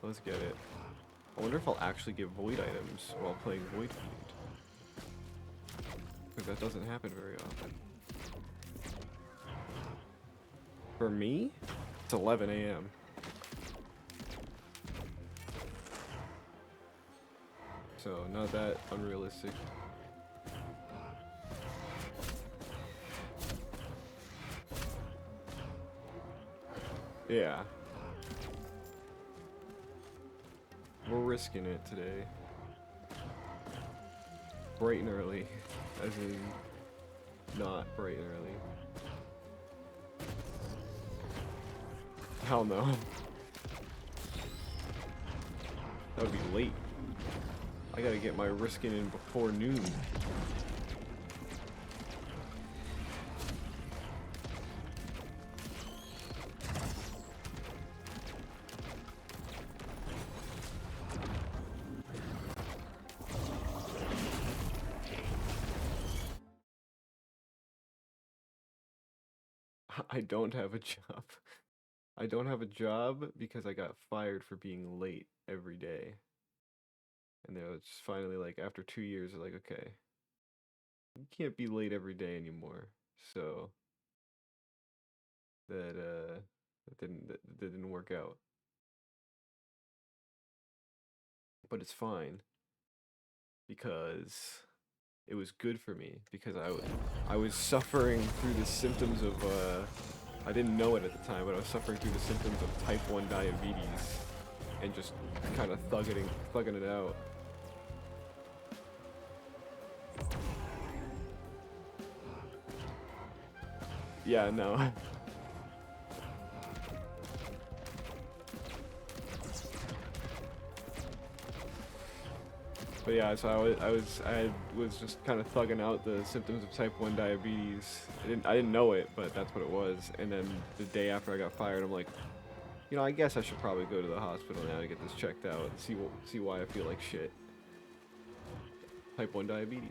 let's get it. I wonder if I'll actually get void items while playing Void Fiend. Because that doesn't happen very often. For me, it's 11 a.m. So, not that unrealistic. Yeah. We're risking it today. Bright and early. As in, not bright and early. Hell no. That would be late. I gotta get my risking in before noon. I don't have a job. I don't have a job because I got fired for being late every day. And they was finally like, after 2 years, they're like, okay, you can't be late every day anymore. So that didn't work out. But it's fine because it was good for me because I was suffering through the symptoms of I didn't know it at the time, but I was suffering through the symptoms of type 1 diabetes and just kind of thugging it out. Yeah, no. But yeah, so I was just kind of thugging out the symptoms of type 1 diabetes. I didn't know it, but that's what it was. And then the day after I got fired, I'm like, you know, I guess I should probably go to the hospital now to get this checked out and see why I feel like shit. Type 1 diabetes.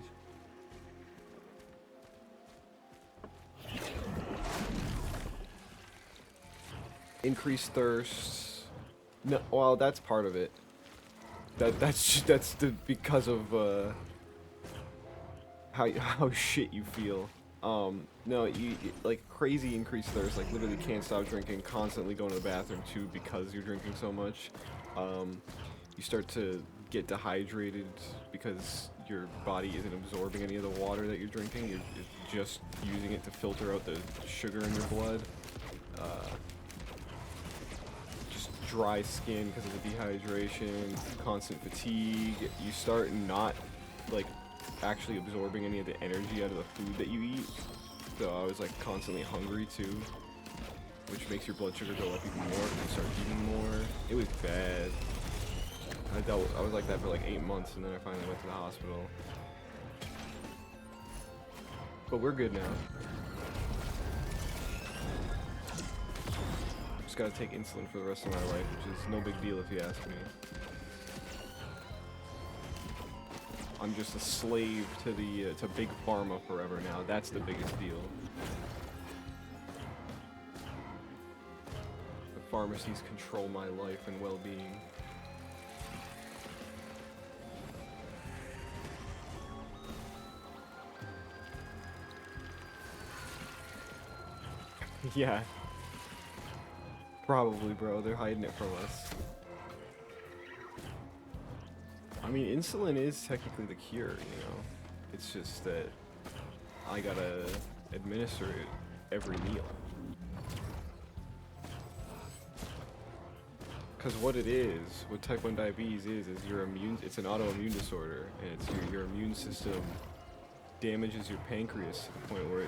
Increased thirst. No, well, that's part of it. That's because of how shit you feel. No, you like crazy increased thirst, like literally can't stop drinking, constantly going to the bathroom too because you're drinking so much. You start to get dehydrated because your body isn't absorbing any of the water that you're drinking. You're just using it to filter out the sugar in your blood. Just dry skin because of the dehydration, constant fatigue. You start not like actually absorbing any of the energy out of the food that you eat. So I was like constantly hungry too, which makes your blood sugar go up even more because you start eating more. It was bad. I was like that for like 8 months, and then I finally went to the hospital. But we're good now. Just gotta take insulin for the rest of my life, which is no big deal if you ask me. I'm just a slave to to big pharma forever now. That's the biggest deal. The pharmacies control my life and well-being. Yeah. Probably, bro. They're hiding it from us. I mean, insulin is technically the cure, you know? It's just that I gotta administer it every meal. Because what it is, what type 1 diabetes is it's an autoimmune disorder, and it's your immune system damages your pancreas to the point where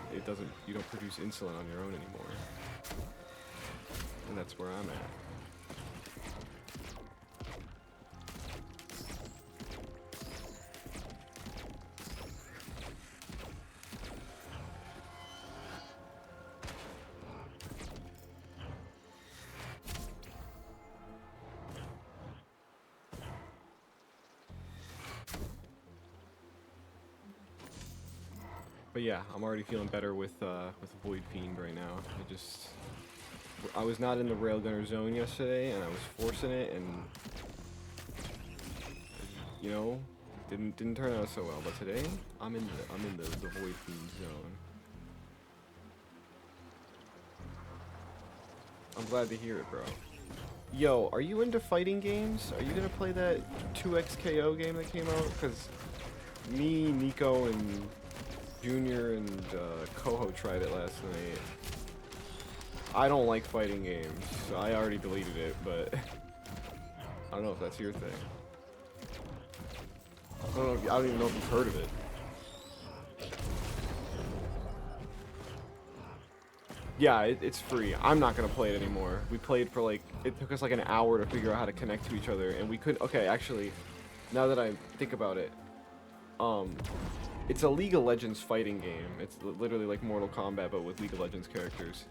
you don't produce insulin on your own anymore. And that's where I'm at. But yeah, I'm already feeling better with Void Fiend right now. I was not in the railgunner zone yesterday, and I was forcing it, and you know, didn't turn out so well. But today, I'm in the Void Fiend zone. I'm glad to hear it, bro. Yo, are you into fighting games? Are you gonna play that 2XKO game that came out? Cause me, Nico, and Junior and Koho tried it last night. I don't like fighting games, so I already deleted it, but I don't know if that's your thing. I don't even know if you've heard of it. Yeah, it's free. I'm not gonna play it anymore. We played for like, it took us like an hour to figure out how to connect to each other, and we couldn't. Okay, actually, now that I think about it, it's a League of Legends fighting game. It's literally like Mortal Kombat, but with League of Legends characters.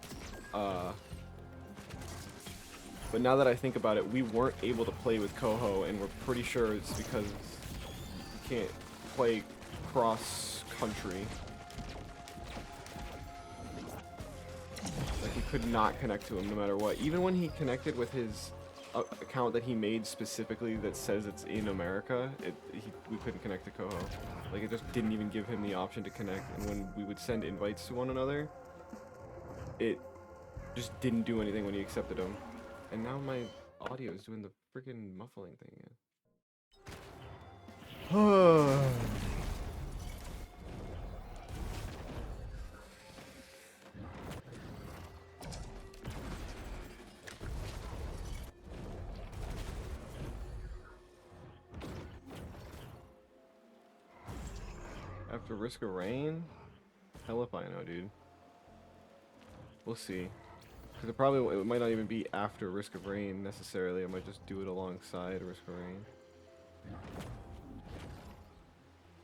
But now that I think about it, we weren't able to play with Koho, and we're pretty sure it's because you can't play cross-country. Like, he could not connect to him no matter what. Even when he connected with his account that he made specifically that says it's in America, we couldn't connect to Koho. Like, it just didn't even give him the option to connect. And when we would send invites to one another, it just didn't do anything when he accepted them. And now my audio is doing the freaking muffling thing again. After Risk of Rain? Hell if I know, dude. We'll see. Because it might not even be after Risk of Rain necessarily. I might just do it alongside Risk of Rain.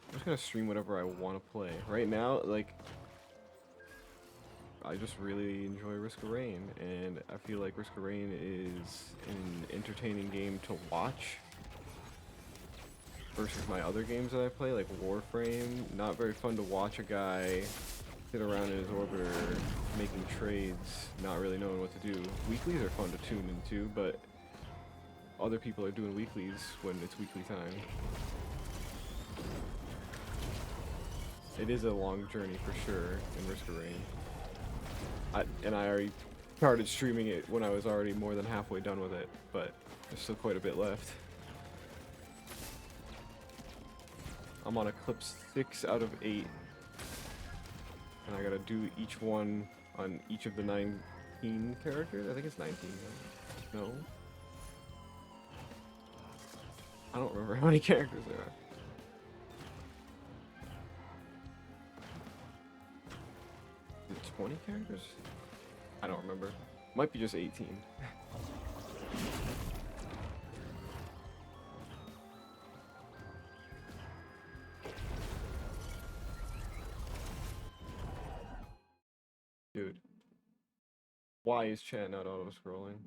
I'm just gonna stream whatever I want to play. Right now, like, I just really enjoy Risk of Rain, and I feel like Risk of Rain is an entertaining game to watch versus my other games that I play, like Warframe. Not very fun to watch a guy sit around in his orbiter making trades, not really knowing what to do. Weeklies are fun to tune into, but other people are doing weeklies when it's weekly time. It is a long journey for sure in Risk of Rain. I already started streaming it when I was already more than halfway done with it, but there's still quite a bit left. I'm on Eclipse 6 out of 8. And I gotta do each one on each of the 19 characters? I think it's 19. No? I don't remember how many characters there are. Is it 20 characters? I don't remember. Might be just 18. Dude. Why is chat not auto-scrolling?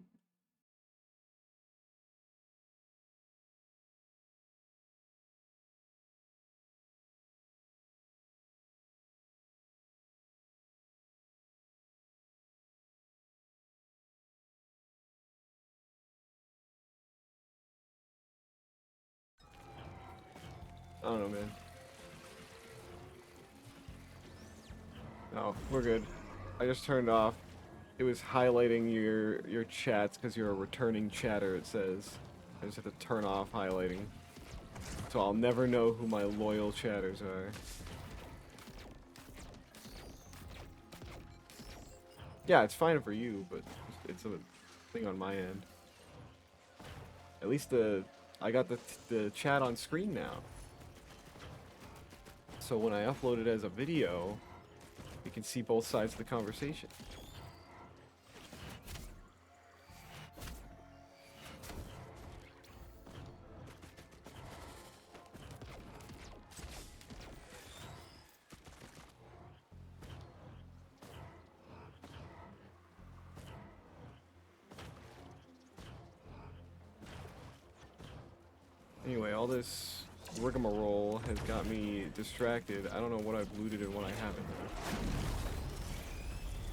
I don't know, man. No, we're good. I just turned off. It was highlighting your chats because you're a returning chatter, it says. I just have to turn off highlighting. So I'll never know who my loyal chatters are. Yeah, it's fine for you, but it's a thing on my end. At least I got the chat on screen now. So when I upload it as a video, you can see both sides of the conversation. Anyway, all this rigmarole has got me distracted. I don't know what I've looted and what I haven't.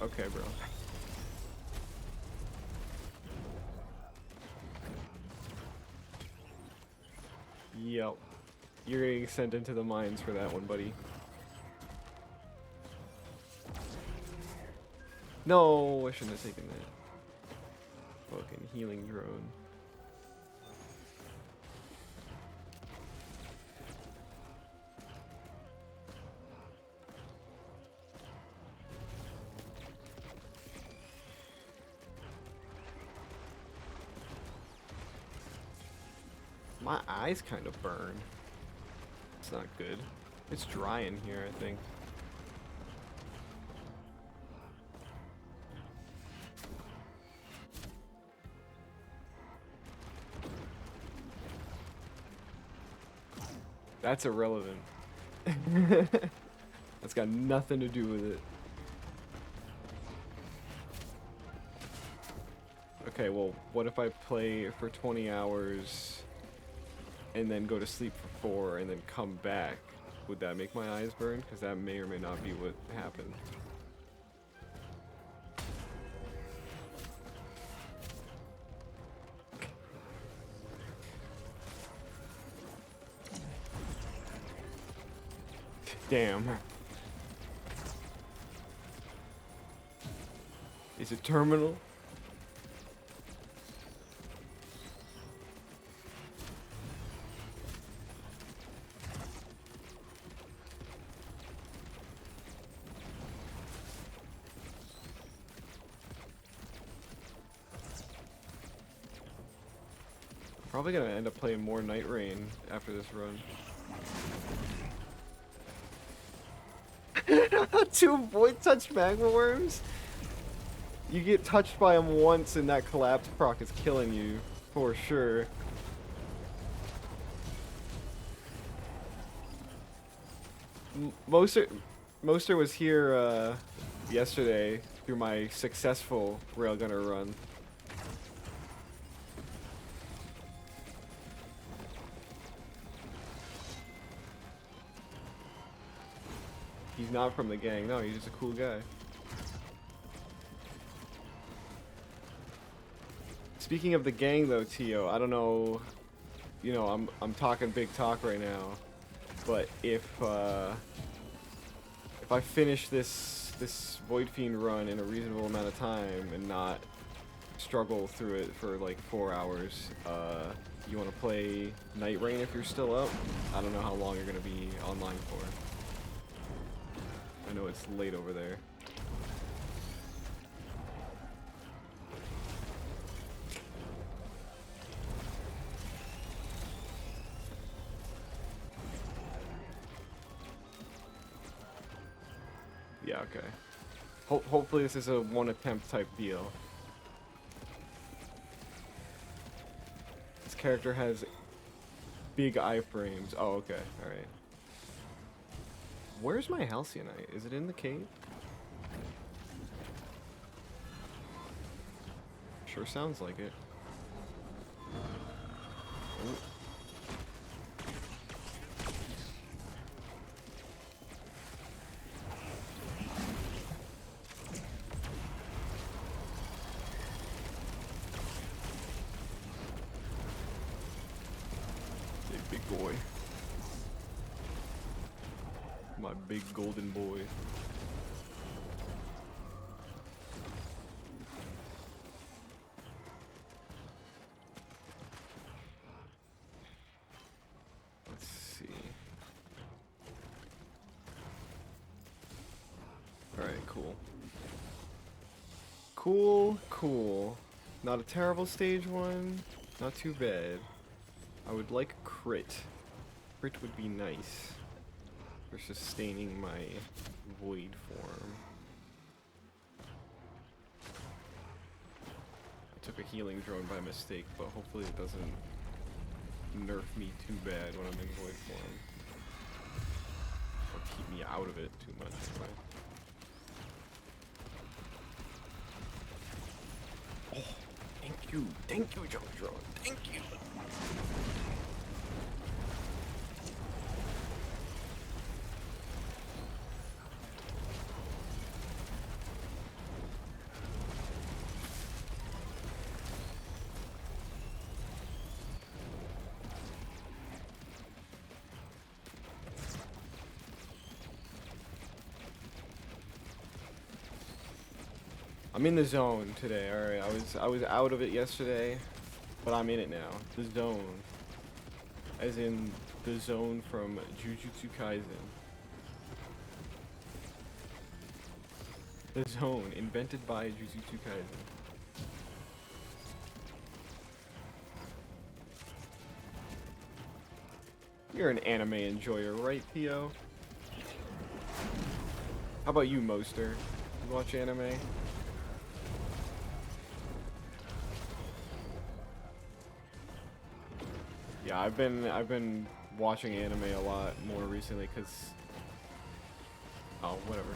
Okay, bro. Yep. You're getting sent into the mines for that one, buddy. No, I shouldn't have taken that. Fucking healing drone. My eyes kind of burn. It's not good. It's dry in here, I think. That's irrelevant. That's got nothing to do with it. Okay, well, what if I play for 20 hours and then go to sleep for 4 and then come back? Would that make my eyes burn? Because that may or may not be what happened. Damn. Is it terminal? Probably gonna end up playing more Night Rain after this run. 2 Void Touch Magma Worms? You get touched by them once and that collapse proc is killing you, for sure. Moster was here yesterday through my successful Railgunner run. He's not from the gang, no, he's just a cool guy. Speaking of the gang though, Tio, I don't know, you know, I'm talking big talk right now, but if I finish this Void Fiend run in a reasonable amount of time and not struggle through it for like 4 hours, you want to play Night Rain if you're still up? I don't know how long you're going to be online for. I know it's late over there. Yeah, okay. Hopefully this is a one attempt type deal. This character has big iframes. Oh, okay, alright. Where's my Halcyon-ite? Is it in the cave? Sure sounds like it. Ooh. Hey, big boy. My big golden boy. Let's see. Alright, cool. Cool. Not a terrible stage 1. Not too bad. I would like a crit. Crit would be nice. For sustaining my void form. I took a healing drone by mistake, but hopefully it doesn't nerf me too bad when I'm in void form. Or keep me out of it too much. Anyway. Oh, thank you, jump drone, thank you. I'm in the zone today. All right, I was out of it yesterday, but I'm in it now. The zone, as in the zone from Jujutsu Kaisen. The zone invented by Jujutsu Kaisen. You're an anime enjoyer, right, Theo? How about you, Moster? You watch anime? Yeah, I've been watching anime a lot more recently because oh, whatever.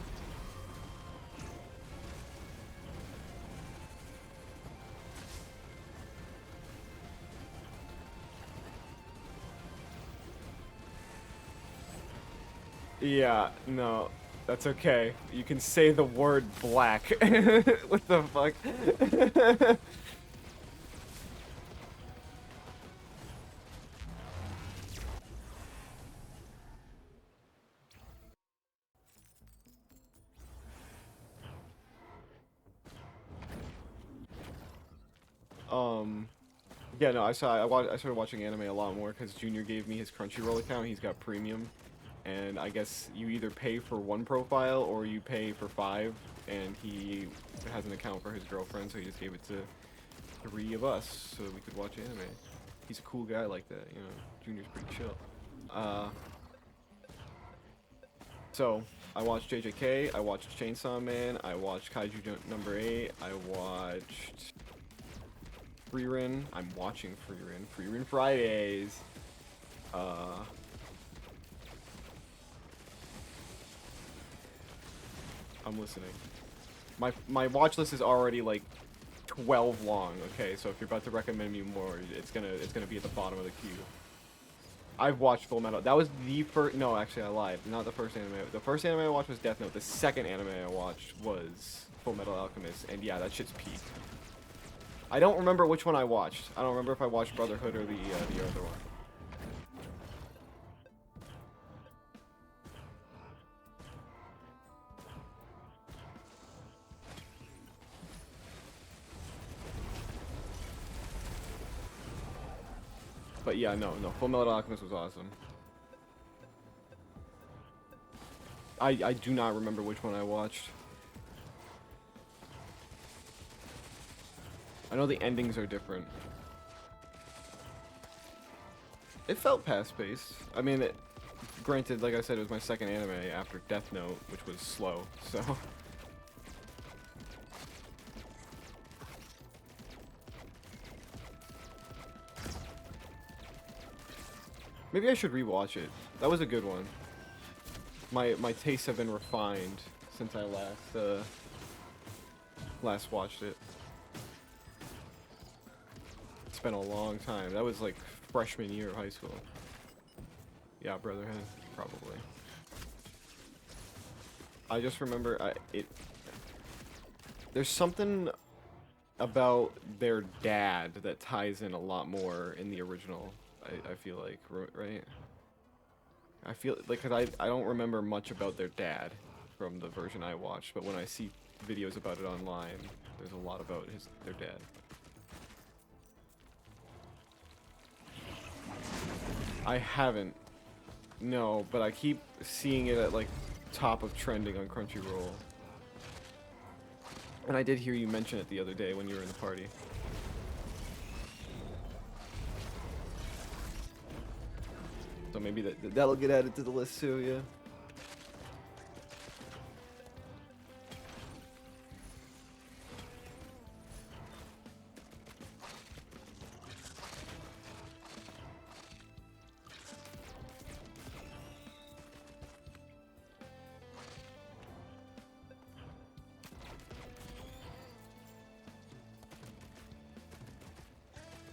Yeah, no, that's okay. You can say the word black. What the fuck? Yeah, no, I started watching anime a lot more because Junior gave me his Crunchyroll account. He's got premium, and I guess you either pay for one profile or you pay for 5. And he has an account for his girlfriend, so he just gave it to 3 of us so we could watch anime. He's a cool guy like that, you know. Junior's pretty chill. So I watched JJK. I watched Chainsaw Man. I watched Kaiju number 8. I watched Frieren. I'm watching Frieren. Frieren Fridays. I'm listening. My watch list is already like 12 long. Okay, so if you're about to recommend me more, it's gonna be at the bottom of the queue. I've watched Full Metal. That was the first. No, actually, I lied. Not the first anime. The first anime I watched was Death Note. The second anime I watched was Full Metal Alchemist, and yeah, that shit's peak. I don't remember which one I watched. I don't remember if I watched Brotherhood or the other one. But yeah, no, Full Metal Alchemist was awesome. I do not remember which one I watched. I know the endings are different. It felt fast-paced. I mean, granted, like I said, it was my second anime after Death Note, which was slow, so... Maybe I should rewatch it. That was a good one. My tastes have been refined since I last watched it. It's been a long time. That was like freshman year of high school. Yeah, Brotherhood, probably. I just remember there's something about their dad that ties in a lot more in the original. I feel like, right? I feel like, cause I don't remember much about their dad from the version I watched, but when I see videos about it online, there's a lot about their dad. I haven't. No, but I keep seeing it at like top of trending on Crunchyroll. And I did hear you mention it the other day when you were in the party. So maybe that'll get added to the list too, yeah.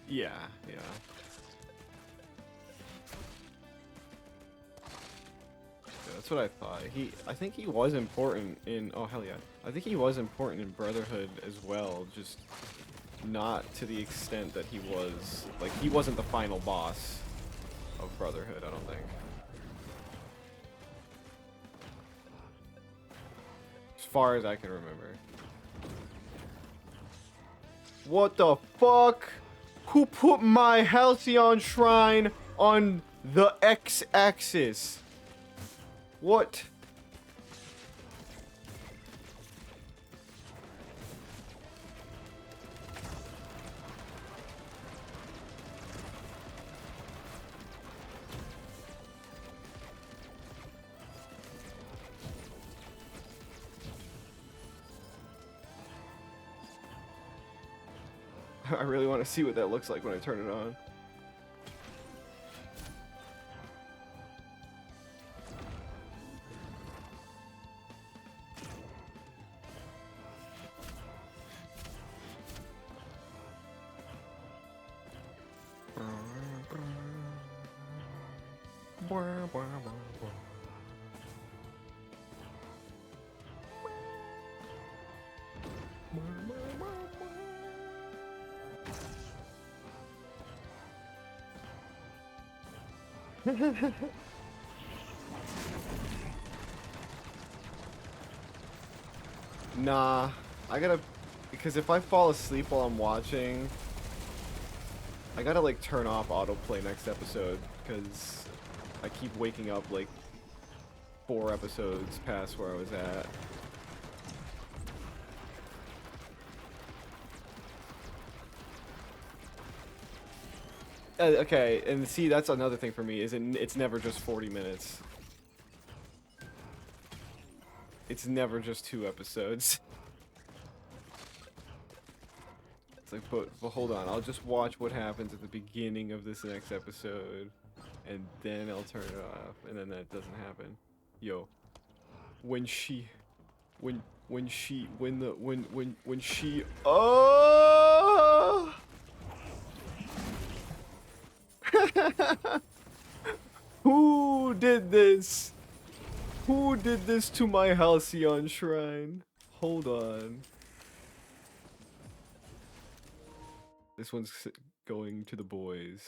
Yeah, yeah. That's what I thought. I think he was important in, oh hell yeah. I think he was important in Brotherhood as well, just not to the extent that he was, like, he wasn't the final boss of Brotherhood, I don't think. As far as I can remember. What the fuck? Who put my Halcyon Shrine on the X-axis? What? I really want to see what that looks like when I turn it on. Nah, I gotta, because if I fall asleep while I'm watching, I gotta like turn off autoplay next episode, because I keep waking up like 4 episodes past where I was at. Okay, and see, that's another thing for me, is it's never just 40 minutes. It's never just 2 episodes. It's like, but hold on, I'll just watch what happens at the beginning of this next episode, and then I'll turn it off, and then that doesn't happen. Yo, when she, oh! Who did this? Who did this to my Halcyon Shrine? Hold on. This one's going to the boys.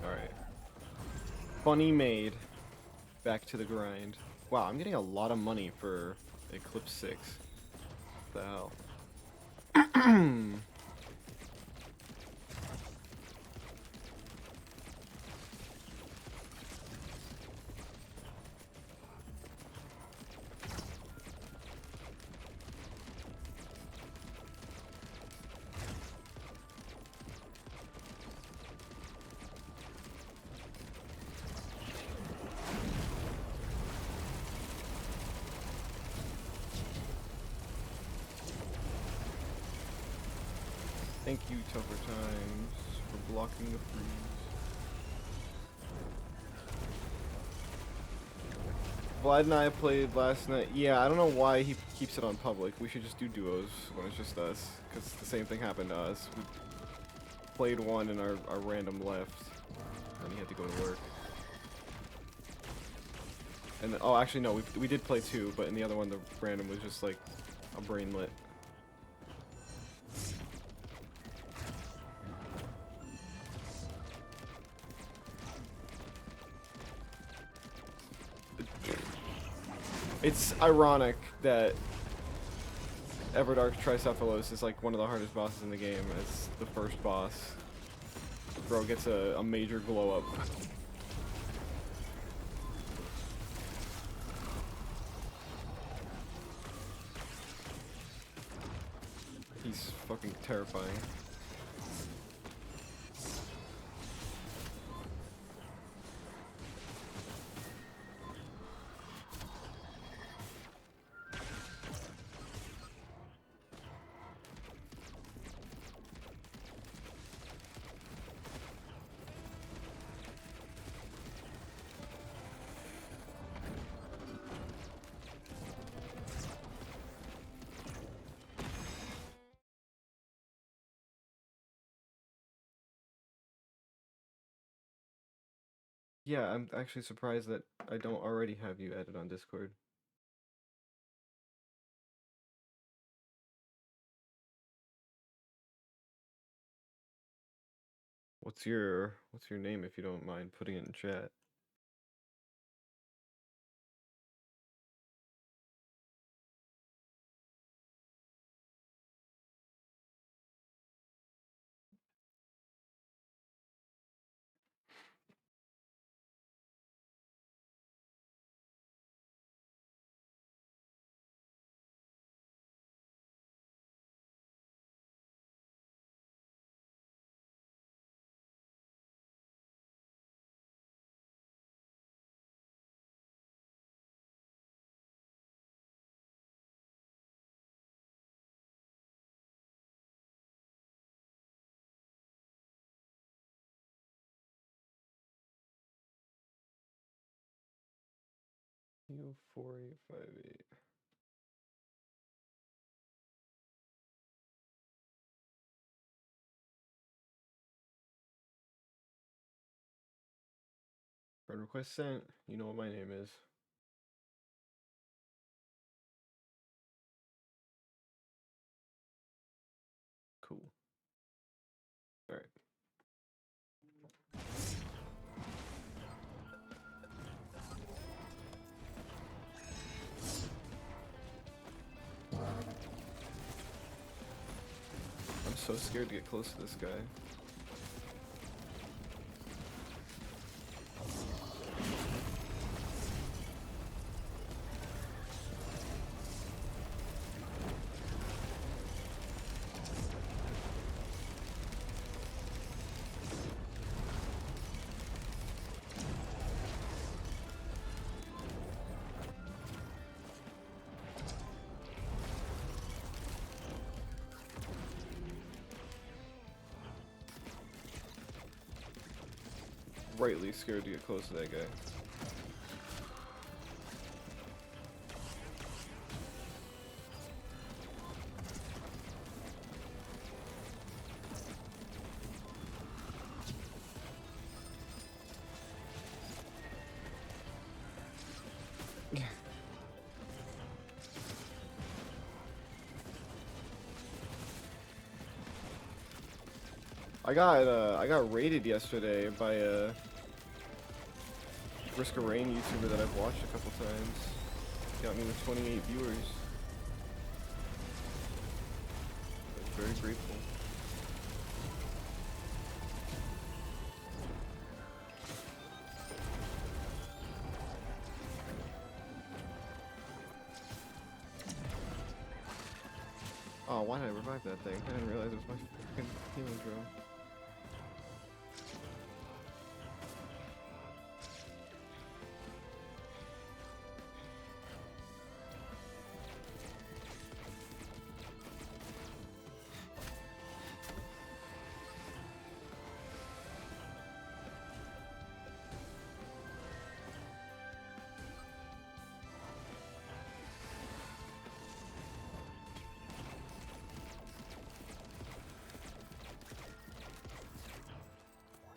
Alright. Funny made. Back to the grind. Wow, I'm getting a lot of money for Eclipse 6. What the hell? Thank you, Tougher Times, for blocking the freeze. Vlad and I played last night. Yeah, I don't know why he keeps it on public. We should just do duos when it's just us, because the same thing happened to us. We played one and our random left, and he had to go to work. And oh, actually no, we did play 2, but in the other one the random was just like a brainlet. It's ironic that Everdark Tricephalos is like one of the hardest bosses in the game. It's the first boss. Bro gets a major glow up. He's fucking terrifying. Yeah, I'm actually surprised that I don't already have you added on Discord. What's your name if you don't mind putting it in chat? U4858. Friend request sent. You know what my name is. Cool. Alright. I'm so scared to get close to this guy. Rightly scared to get close to that guy. I got raided yesterday by a Risk of Rain YouTuber that I've watched a couple times. Got me with 28 viewers. I'm very grateful. Oh, why did I revive that thing? I didn't realize it was my fucking healing drone.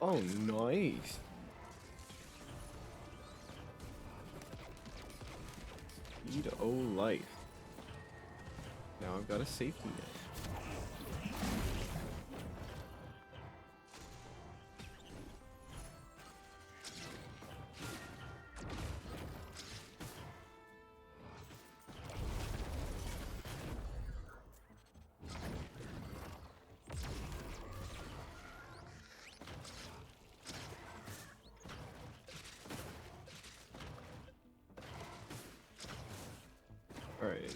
Oh, nice. Need O life. Now I've got a safety net. Alright.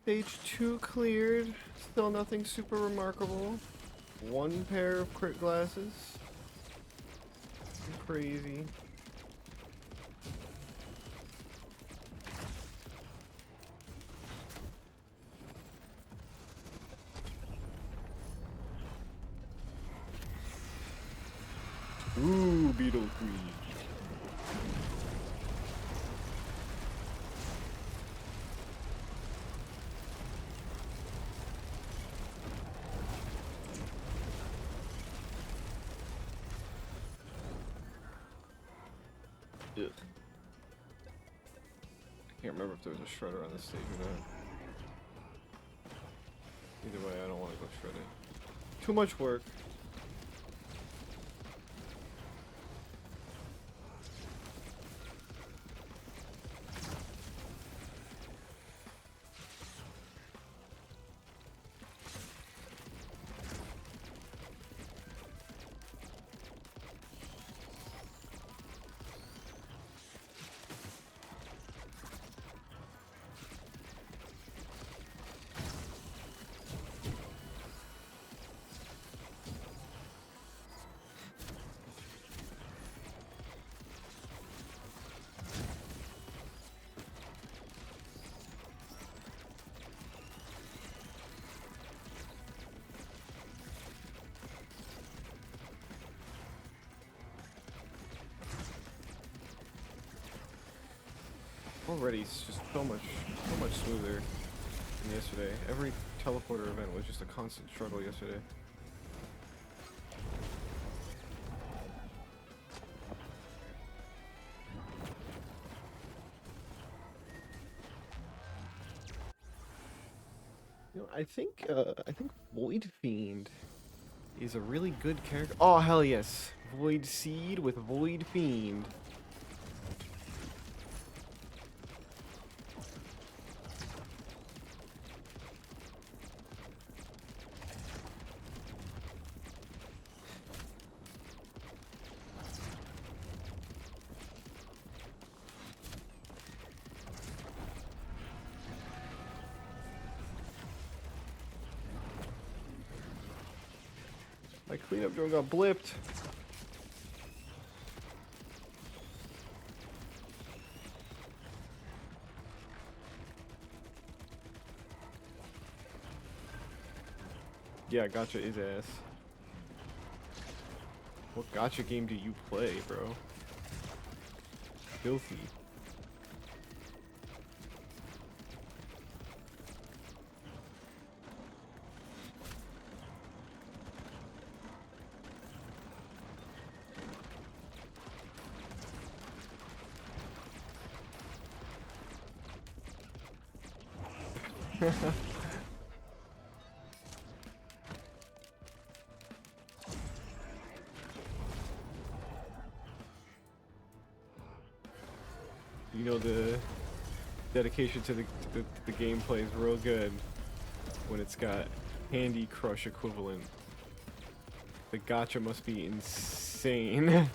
Stage 2 cleared. Still nothing super remarkable. One pair of crit glasses. Crazy. Ooh, Beetle Queen. Ugh. I can't remember if there was a shredder on this stage or not. Either way, I don't want to go shredding. Too much work. Already, it's just so much smoother than yesterday. Every teleporter event was just a constant struggle yesterday. You know, I think Void Fiend is a really good character. Oh hell yes, Void Seed with Void Fiend. My cleanup drone got blipped. Yeah, gotcha is ass. What gotcha game do you play, bro? Filthy. You know, the dedication to the gameplay is real good when it's got Candy Crush equivalent. The gotcha must be insane.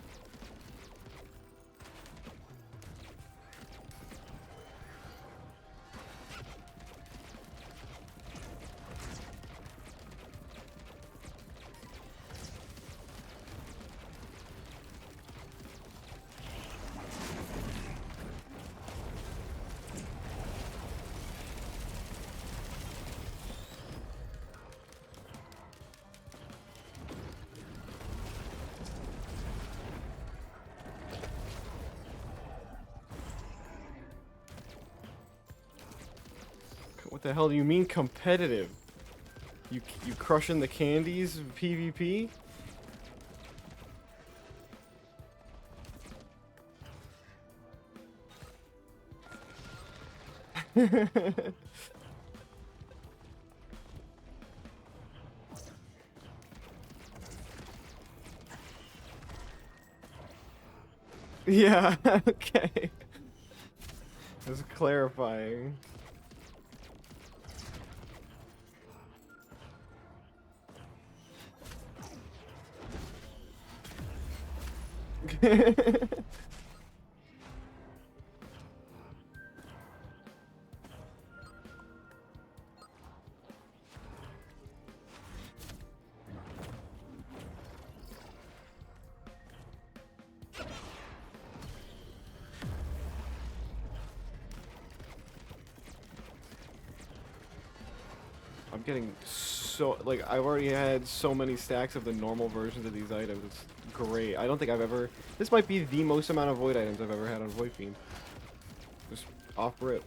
What the hell do you mean competitive? You crushing the candies PvP? Yeah, okay. Just clarifying. I'm getting so, like, I've already had so many stacks of the normal versions of these items. It's great. I don't think I've ever, this might be the most amount of Void items I've ever had on Void Fiend. Just off rip.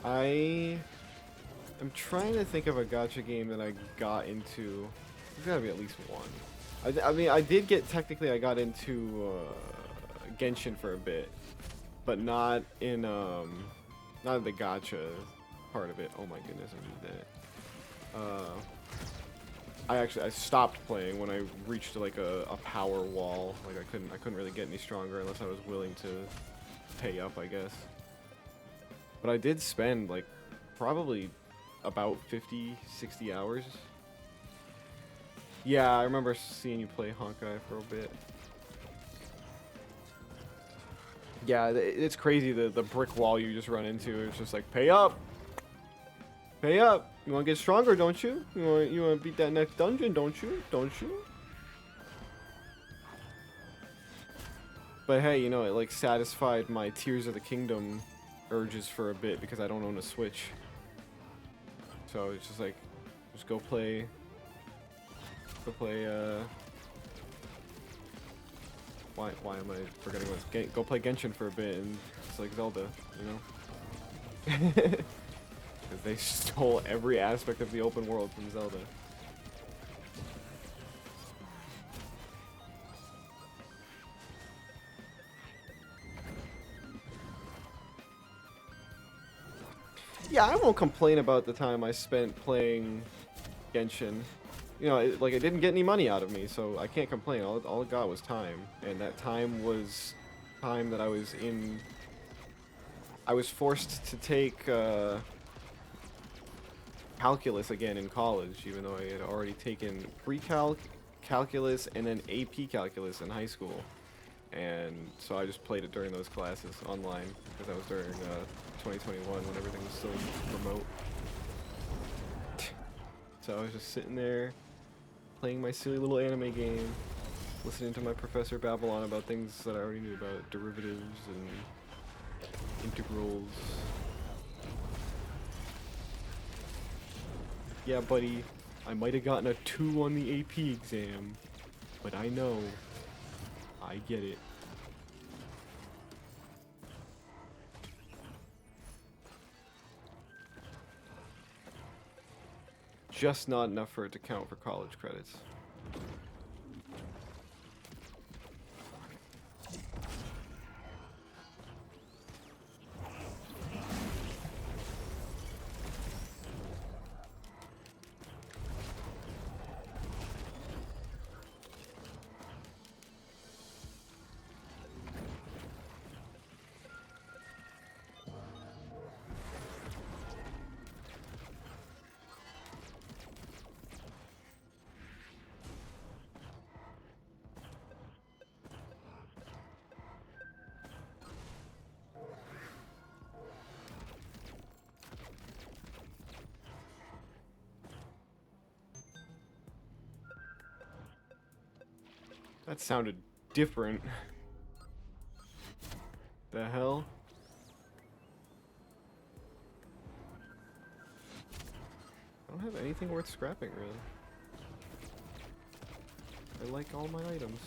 I'm trying to think of a gacha game that I got into. There's gotta be at least one. I mean, I did get, technically I got into Genshin for a bit, but not in the gacha part of it. Oh my goodness, I need that. I stopped playing when I reached like a power wall. Like I couldn't really get any stronger unless I was willing to pay up, I guess. But I did spend like probably about 50, 60 hours. Yeah, I remember seeing you play Honkai for a bit. Yeah, it's crazy the brick wall you just run into. It's just like, pay up! Pay up! You want to get stronger, don't you? You want to beat that next dungeon, don't you? Don't you? But hey, you know, it like satisfied my Tears of the Kingdom urges for a bit because I don't own a Switch. So it's just like, just go play, why am I forgetting this? Go play Genshin for a bit, and it's like Zelda, you know? Because they stole every aspect of the open world from Zelda. Yeah, I won't complain about the time I spent playing Genshin. You know, it didn't get any money out of me, so I can't complain. All it got was time, and that time was time that I was in. I was forced to take calculus again in college, even though I had already taken pre-calc, calculus, and then AP calculus in high school. And so I just played it during those classes online, because that was during 2021 when everything was still remote. So I was just sitting there, playing my silly little anime game, listening to my professor babble on about things that I already knew about, derivatives and integrals. Yeah, buddy, I might have gotten a 2 on the AP exam, but I know. I get it. Just not enough for it to count for college credits. That sounded different. The hell? I don't have anything worth scrapping, really. I like all my items.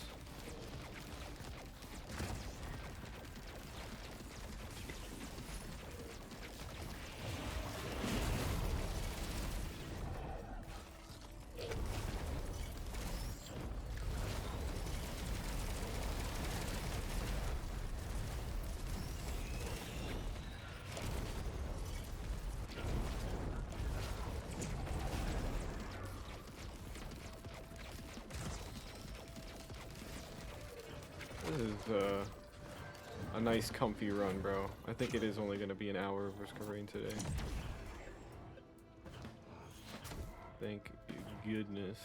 This is a nice comfy run, bro. I think it is only going to be an hour of Risk of Rain today. Thank goodness.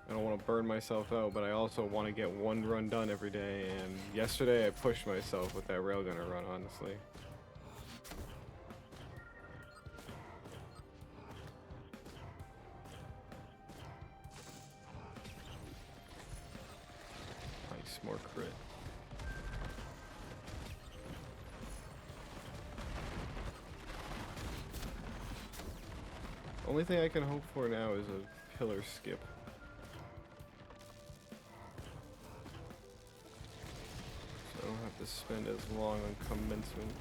I don't want to burn myself out, but I also want to get one run done every day, and yesterday I pushed myself with that railgunner run, honestly. Nice, more crit. Only thing I can hope for now is a pillar skip. So I don't have to spend as long on commencement.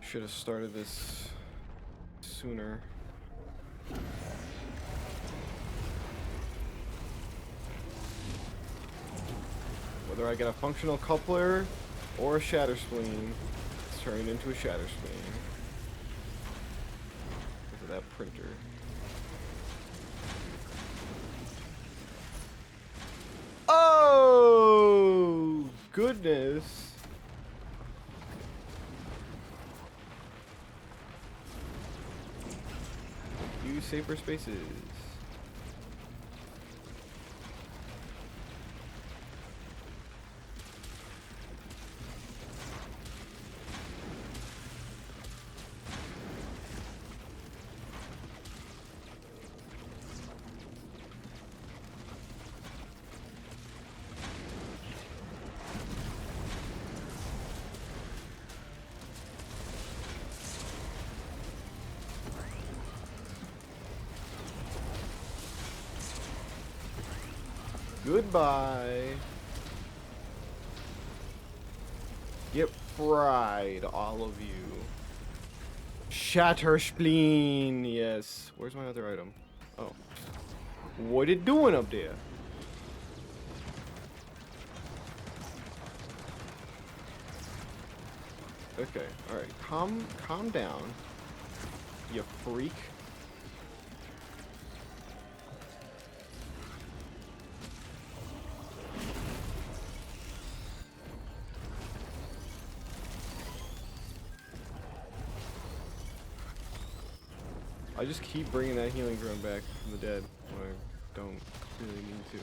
Should have started this sooner. Whether I get a functional coupler or a shatter spleen, it's turning into a shatter spleen. Look at that printer. Oh goodness. Use safer spaces. Goodbye. Get fried, all of you. Shatter spleen. Yes. Where's my other item? Oh. What it doing up there? Okay. All right. Calm down. You freak. I just keep bringing that healing drone back from the dead when I don't really need to.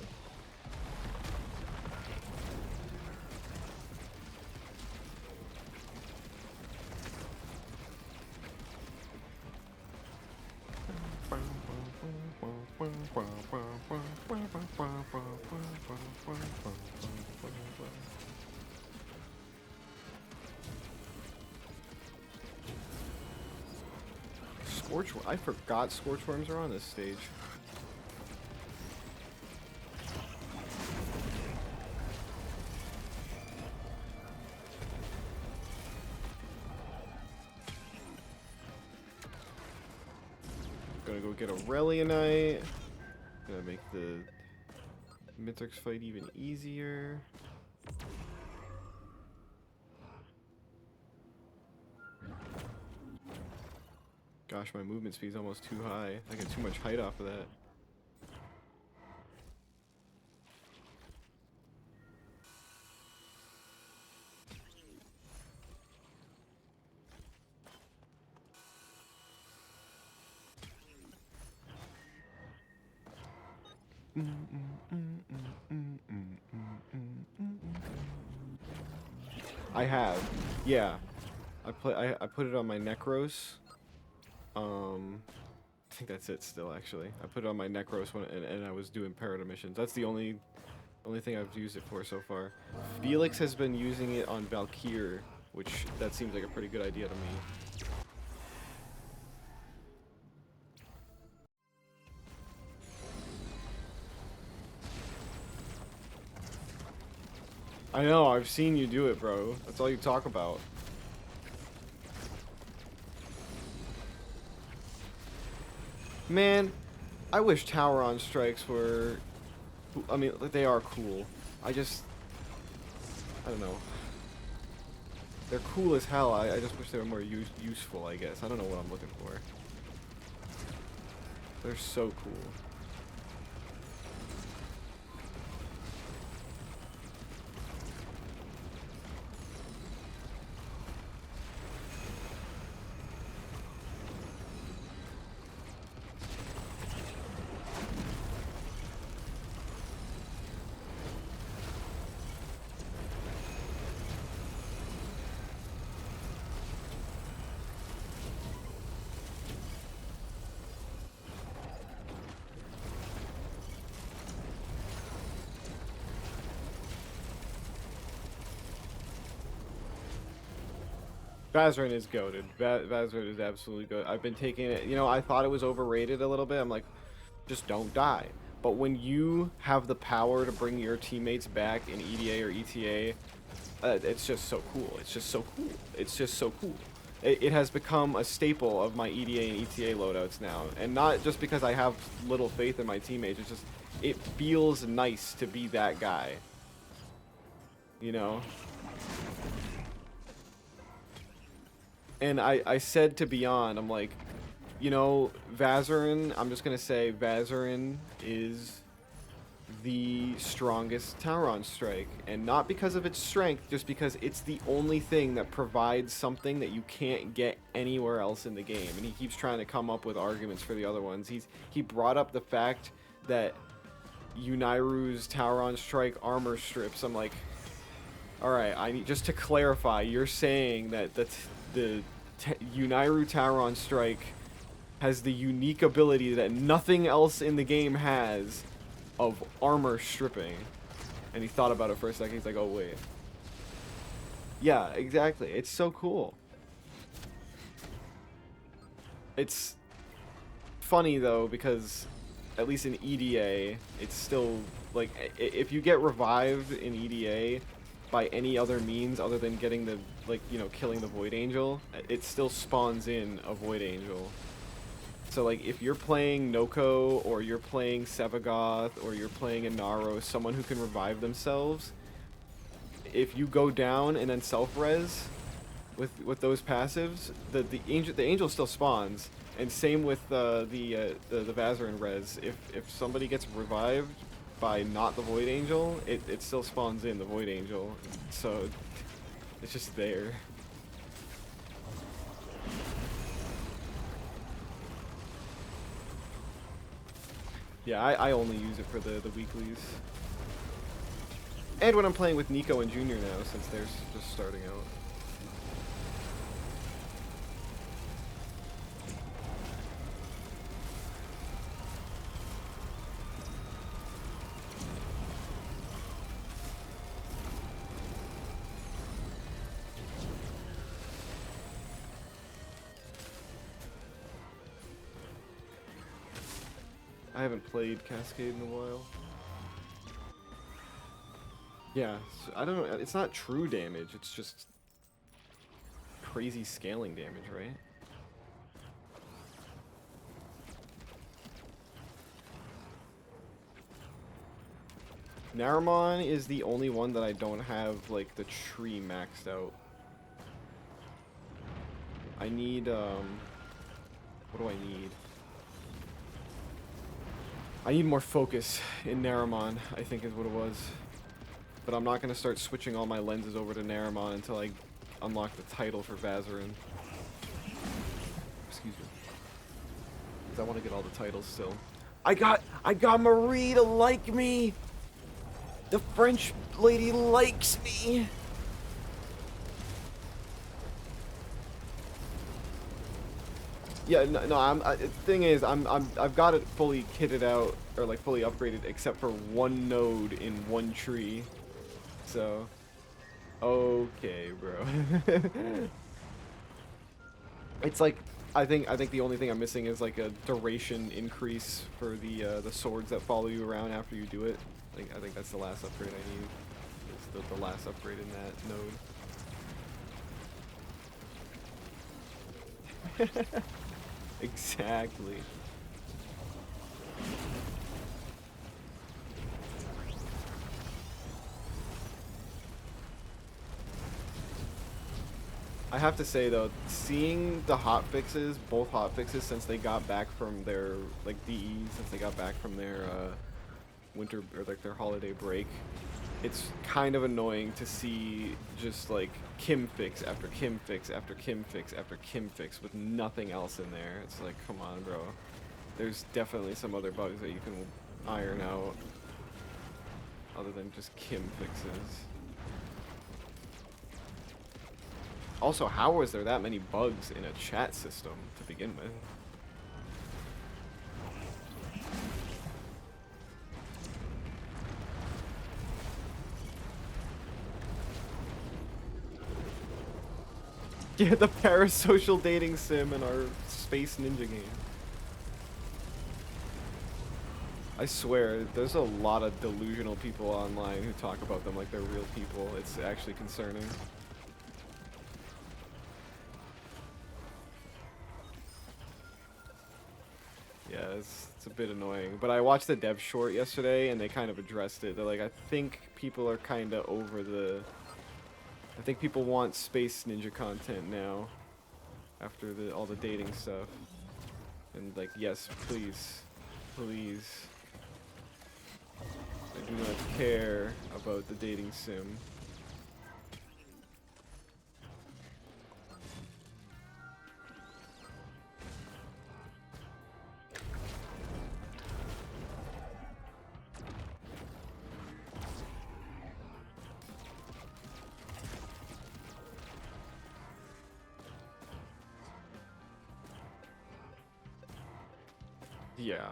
I forgot Scorchworms are on this stage. Gonna go get a Relianite. Gonna make the Mithrix fight even easier. Gosh, my movement speed's almost too high. I get too much height off of that. I have, yeah. I put it on my Necros. I think that's it still, actually. I put it on my Necros when, and I was doing Paradigm missions. That's the only thing I've used it for so far. Felix has been using it on Valkyr, which that seems like a pretty good idea to me. I know, I've seen you do it, bro. That's all you talk about. Man, I wish Tower on strikes were... I mean, they are cool. I don't know. They're cool as hell. I just wish they were more useful, I guess. I don't know what I'm looking for. They're so cool. Vazarin is goated. Vazarin is absolutely good. I've been taking it. You know, I thought it was overrated a little bit. I'm like, just don't die. But when you have the power to bring your teammates back in EDA or ETA, it's just so cool. It's just so cool. It's just so cool. It has become a staple of my EDA and ETA loadouts now. And not just because I have little faith in my teammates. It's just, it feels nice to be that guy. You know? And I said to Beyond, I'm like, you know, Vazarin, I'm just going to say Vazarin is the strongest Tauron strike. And not because of its strength, just because it's the only thing that provides something that you can't get anywhere else in the game. And he keeps trying to come up with arguments for the other ones. He brought up the fact that Unairu's Tauron strike armor strips. I'm like, alright, I need, just to clarify, you're saying that the Unairu Tauron strike has the unique ability that nothing else in the game has of armor stripping. And he thought about it for a second. He's like, oh wait. Yeah, exactly. It's so cool. It's funny though, because at least in EDA, it's still like, if you get revived in EDA by any other means other than getting the, like, you know, killing the Void Angel, it still spawns in a Void Angel. So, like, if you're playing Noko, or you're playing Sevagoth, or you're playing Inaro, someone who can revive themselves, if you go down and then self-res with those passives, the angel still spawns. And same with the Vazarin res. If somebody gets revived by not the Void Angel, it still spawns in the Void Angel. So it's just there. Yeah, I only use it for the weeklies. And when I'm playing with Nico and Junior now, since they're just starting out. I haven't played Cascade in a while. Yeah, so I don't know. It's not true damage. It's just crazy scaling damage, right? Naramon is the only one that I don't have, like, the tree maxed out. I need, what do I need? I need more focus in Naramon, I think is what it was. But I'm not going to start switching all my lenses over to Naramon until I unlock the title for Vazarin. Excuse me. Because I want to get all the titles still. I got Marie to like me! The French lady likes me! Yeah, no, the thing is, I've got it fully kitted out, or like fully upgraded, except for one node in one tree. So, okay, bro. It's like, I think the only thing I'm missing is like a duration increase for the swords that follow you around after you do it. I think that's the last upgrade I need. It's the last upgrade in that node. Exactly. I have to say though, seeing the hotfixes, both hotfixes since they got back from their, like, DE, since they got back from their winter, or like their holiday break, it's kind of annoying to see just like Kim fix after Kim fix after Kim fix after Kim fix with nothing else in there. It's like, come on, bro. There's definitely some other bugs that you can iron out other than just Kim fixes. Also, how was there that many bugs in a chat system to begin with? Yeah, the parasocial dating sim in our space ninja game. I swear, there's a lot of delusional people online who talk about them like they're real people. It's actually concerning. Yeah, it's a bit annoying. But I watched the dev short yesterday, and they kind of addressed it. They're like, I think people are kind of over the... I think people want Space Ninja content now, after all the dating stuff. And like, yes, please. Please. I do not care about the dating sim. Yeah.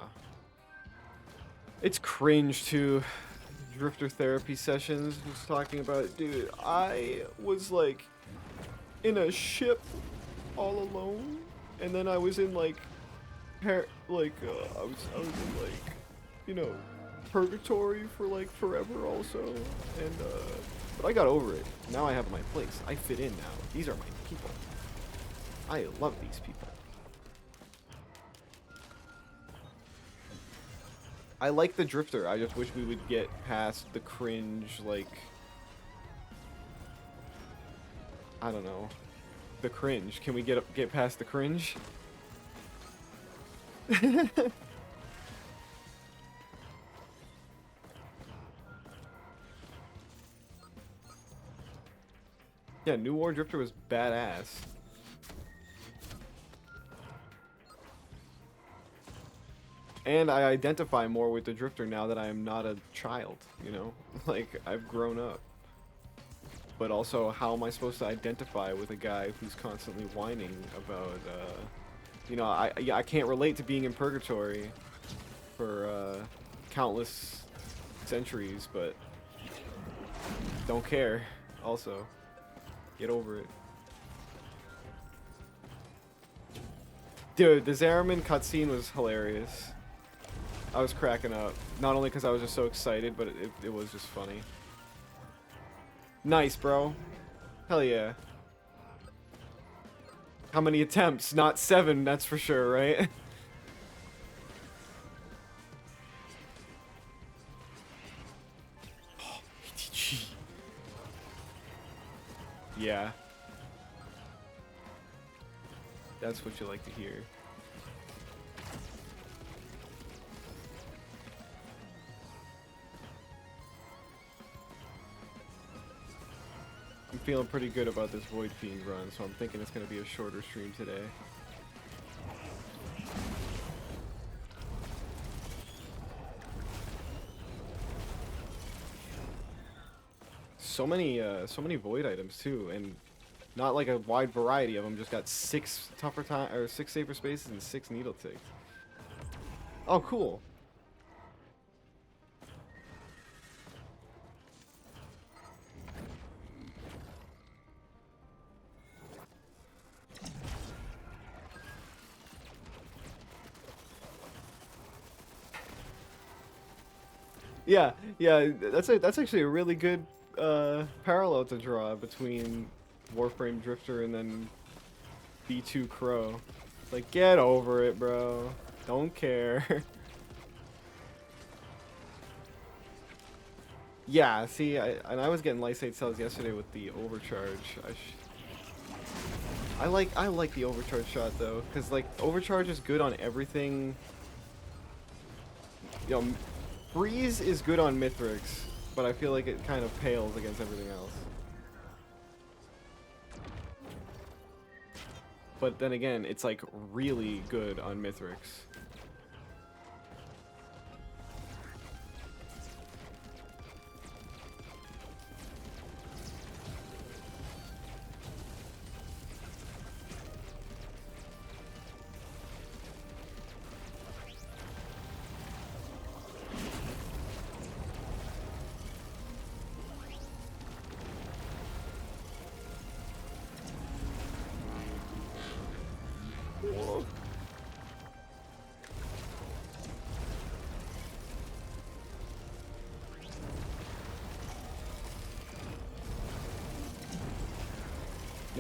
It's cringe too. Drifter therapy sessions was talking about, dude, I was like in a ship all alone, and then I was in like I was in like, you know, purgatory for like forever also, and but I got over it. Now I have my place. I fit in now. These are my people. I love these people. I like the Drifter. I just wish we would get past the cringe, like... I don't know. The cringe. Can we get past the cringe? Yeah, New War Drifter was badass. And I identify more with the Drifter now that I am not a child, you know? Like, I've grown up. But also, how am I supposed to identify with a guy who's constantly whining about, you know, I can't relate to being in purgatory for, countless centuries, but don't care, also. Get over it. Dude, the Zariman cutscene was hilarious. I was cracking up. Not only because I was just so excited, but it was just funny. Nice, bro. Hell yeah. How many attempts? Not 7, that's for sure, right? Oh, ATG. Yeah. That's what you like to hear. I'm feeling pretty good about this Void Fiend run, so I'm thinking it's going to be a shorter stream today. So many Void items too, and not like a wide variety of them. Just got 6 tougher time or 6 safer spaces and 6 needle ticks. Oh, cool. Yeah, yeah, that's actually a really good parallel to draw between Warframe Drifter and then B2 Crow. Like, get over it, bro. Don't care. Yeah, see, I was getting lysate cells yesterday with the overcharge. I like the overcharge shot though, because like overcharge is good on everything. You know, Breeze is good on Mithrix, but I feel like it kind of pales against everything else. But then again, it's like really good on Mithrix.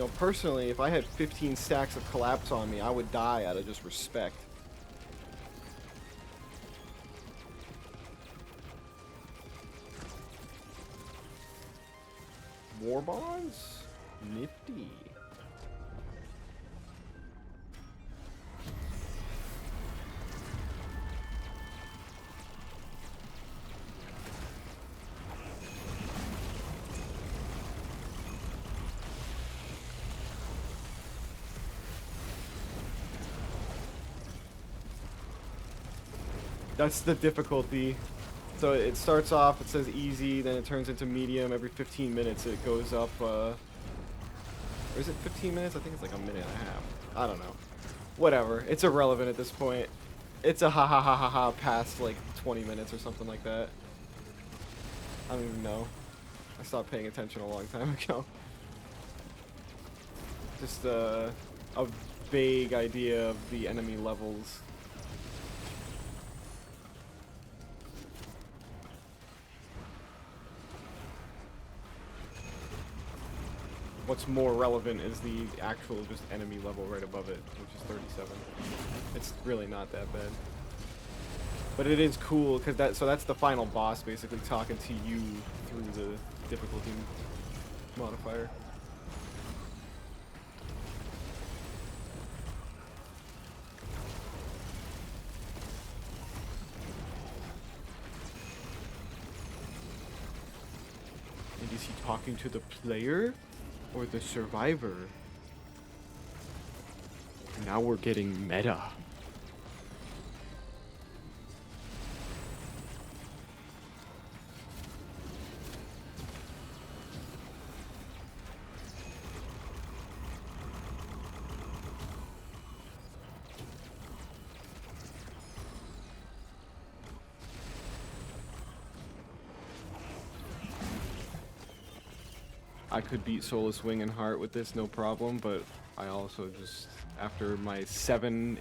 You know, personally, if I had 15 stacks of collapse on me, I would die out of just respect. War bonds? Nifty. That's the difficulty. So it starts off, it says easy, then it turns into medium. Every 15 minutes it goes up, or is it 15 minutes? I think it's like a minute and a half. I don't know. Whatever. It's irrelevant at this point. It's a ha ha ha ha ha past like 20 minutes or something like that. I don't even know. I stopped paying attention a long time ago. Just a vague idea of the enemy levels. What's more relevant is the actual just enemy level right above it, which is 37. It's really not that bad. But it is cool, because that's the final boss basically talking to you through the difficulty modifier. And is he talking to the player? Or the survivor? Now we're getting meta. I could beat Soulless Wing and Heart with this, no problem, but I also just, after my 7+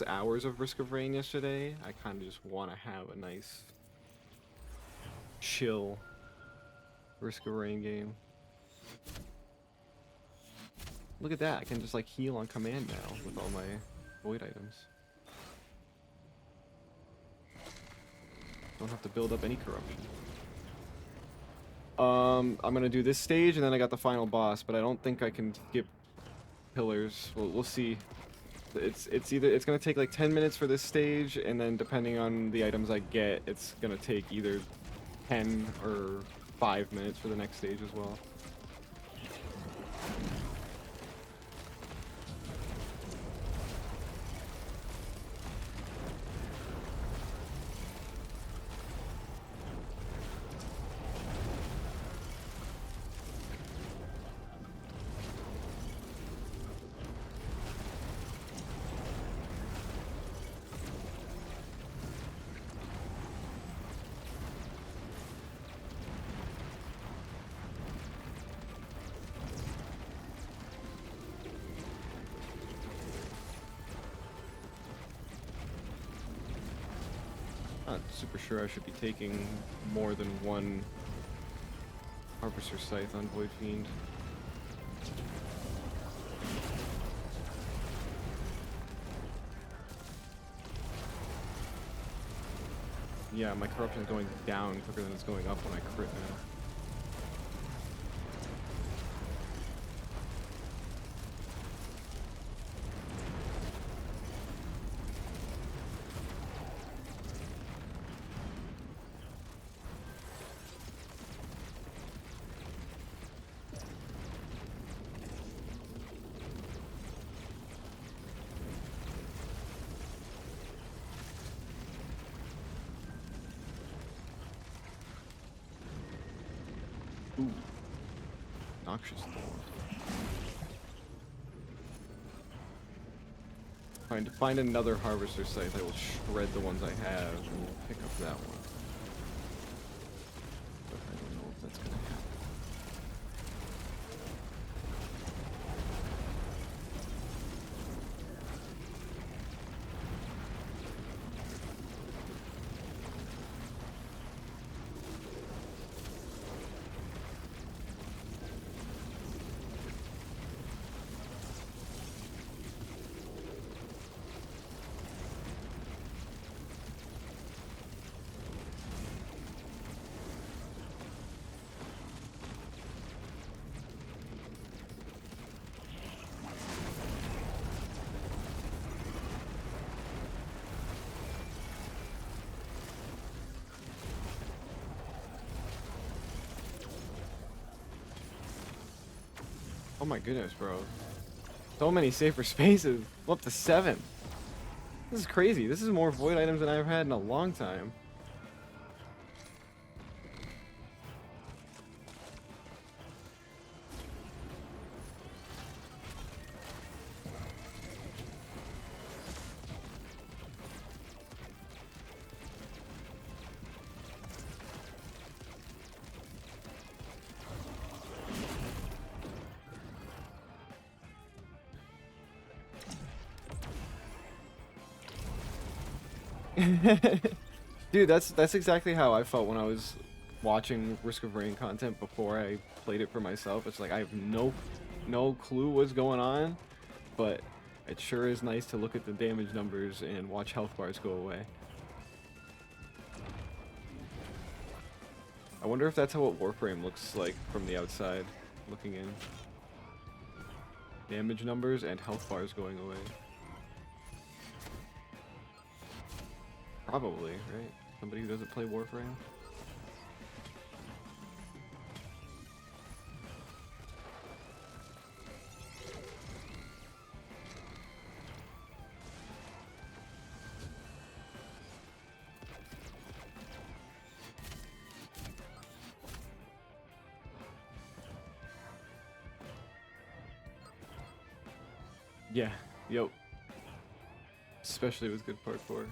hours of Risk of Rain yesterday, I kind of just want to have a nice, chill Risk of Rain game. Look at that, I can just like heal on command now with all my void items. Don't have to build up any corruption. I'm gonna do this stage and then I got the final boss, but I don't think I can skip pillars. We'll see. It's gonna take like 10 minutes for this stage, and then depending on the items I get, it's gonna take either 10 or 5 minutes for the next stage as well. Not super sure I should be taking more than one Harvester Scythe on Void Fiend. Yeah, my corruption is going down quicker than it's going up when I crit now. Ooh. Noxious Thorn. Trying to find another Harvester Scythe, I will shred the ones I have and we'll pick up that one. But I don't know if that's gonna happen. Oh my goodness, bro. So many safer spaces. Well, up to 7. This is crazy. This is more void items than I've had in a long time. Dude, that's exactly how I felt when I was watching Risk of Rain content before I played it for myself. It's like I have no clue what's going on, but it sure is nice to look at the damage numbers and watch health bars go away. I wonder if that's how what Warframe looks like from the outside, looking in. Damage numbers and health bars going away. Probably, right? Somebody who doesn't play Warframe? Yeah, yo. Especially with good parkour.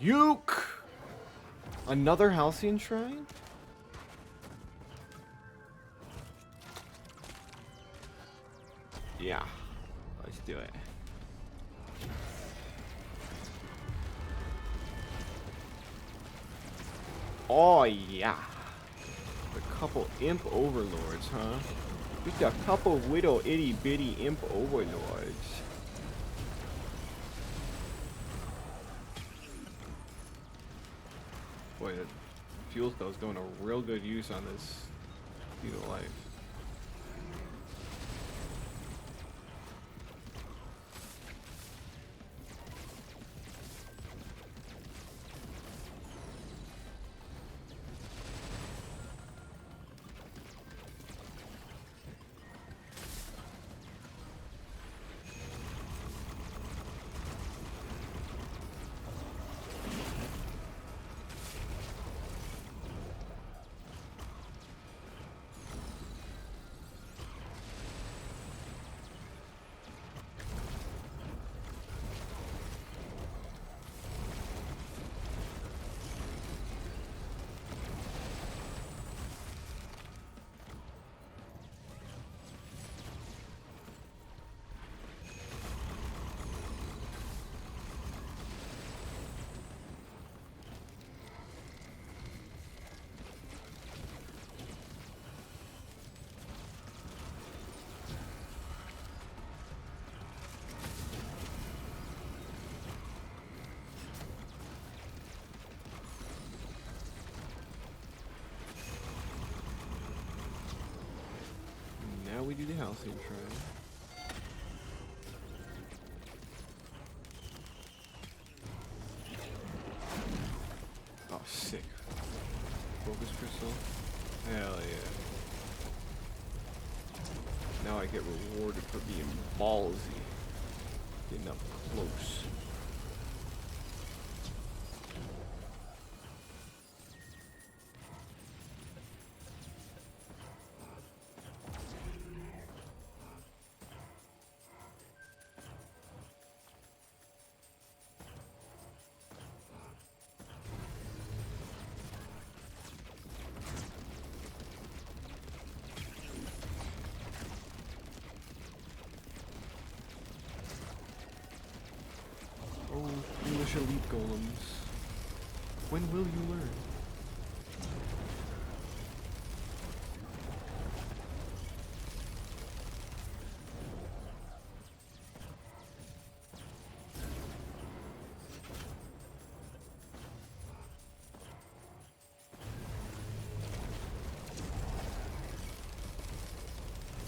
Yuke! Another Halcyon Shrine? Yeah, let's do it. Oh yeah. A couple imp overlords, huh? Just a couple little itty bitty imp overlords. Boy, the fuel cell's going to real good use on this Speed of Life. Now we do the Halcyon Shrine. Oh, sick. Focus crystal. Hell yeah. Now I get rewarded for being ballsy. Getting up close. Oh, English elite golems. When will you learn?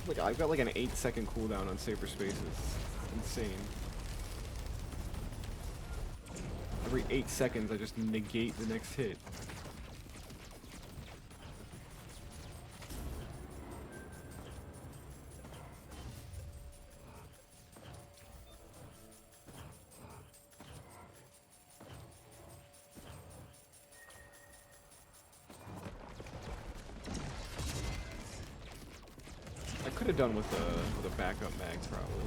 Like, I've got like an 8-second cooldown on Saber Spaces. It's insane. Every 8 seconds, I just negate the next hit. I could have done with a backup mag, probably.